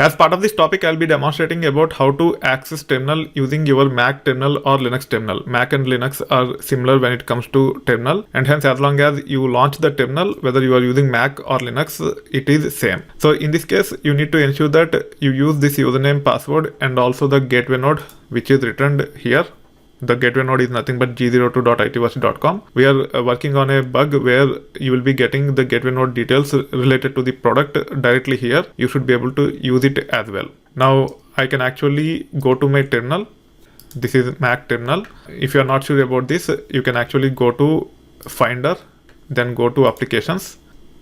As part of this topic, I'll be demonstrating about how to access terminal using your Mac terminal or Linux terminal. Mac and Linux are similar when it comes to terminal, and hence as long as you launch the terminal, whether you are using Mac or Linux, it is same. So in this case, you need to ensure that you use this username, password, and also the gateway node which is returned here. The gateway node is nothing but g02.itverse.com. We are working on a bug where you will be getting the gateway node details related to the product directly here. You should be able to use it as well. Now I can actually go to my terminal. This is Mac terminal. If you are not sure about this, you can actually go to Finder, then go to Applications,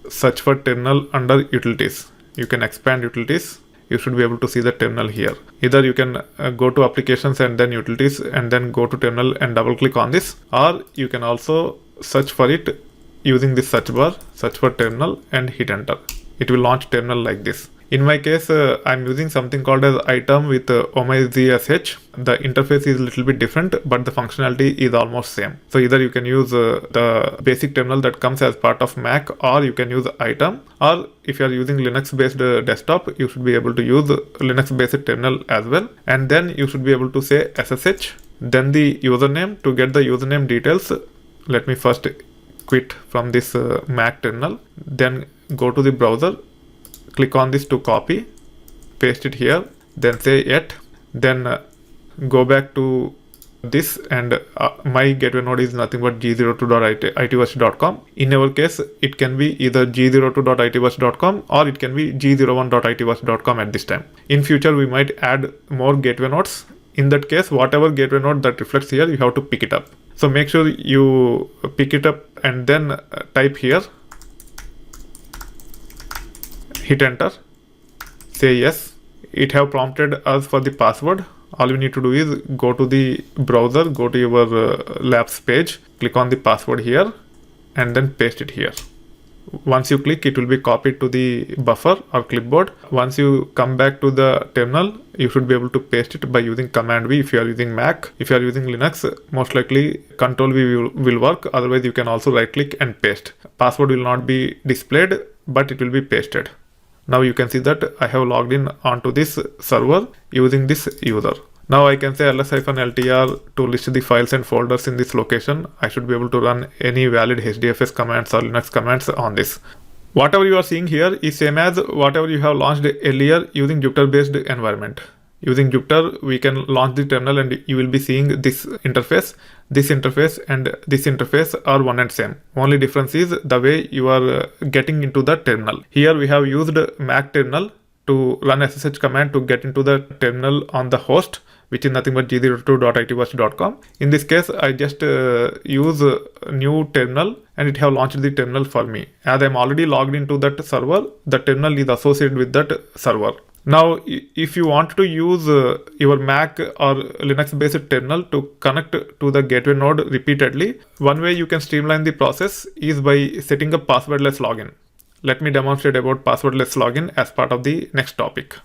search for terminal under Utilities. You can expand Utilities. You should be able to see the terminal here. Either you can go to Applications and then Utilities and then go to terminal and double click on this, or you can also search for it using this search bar, search for terminal and hit enter. It will launch terminal like this. In my case, I'm using something called as iTerm with OMIZSH. The interface is a little bit different, but the functionality is almost same. So either you can use the basic terminal that comes as part of Mac, or you can use iTerm, or if you are using Linux based desktop, you should be able to use Linux based terminal as well. And then you should be able to say SSH, then the username. To get the username details, let me first quit from this Mac terminal, then go to the browser, click on this to copy, paste it here, then say yet, then go back to this, and my gateway node is nothing but g02.itverse.com. In our case, it can be either g02.itverse.com or it can be g01.itverse.com at this time. In future, we might add more gateway nodes. In that case, whatever gateway node that reflects here, you have to pick it up. So make sure you pick it up and then type here, hit enter, say yes. It have prompted us for the password. All you need to do is go to the browser, go to your labs page, click on the password here, and then paste it here. Once you click, it will be copied to the buffer or clipboard. Once you come back to the terminal, you should be able to paste it by using Command V if you are using Mac. If you are using Linux, most likely Control V will work. Otherwise, you can also right click and paste. Password will not be displayed, but it will be pasted. Now you can see that I have logged in onto this server using this user. Now I can say ls-ltr to list the files and folders in this location. I should be able to run any valid HDFS commands or Linux commands on this. Whatever you are seeing here is same as whatever you have launched earlier using Jupyter based environment. Using Jupyter, we can launch the terminal and you will be seeing this interface. This interface and this interface are one and same. Only difference is the way you are getting into the terminal. Here we have used Mac terminal to run SSH command to get into the terminal on the host, which is nothing but g02.itverse.com. In this case, I just use a new terminal and it have launched the terminal for me. As I'm already logged into that server, the terminal is associated with that server. Now, if you want to use your Mac or Linux based terminal to connect to the gateway node repeatedly, one way you can streamline the process is by setting up passwordless login. Let me demonstrate about passwordless login as part of the next topic.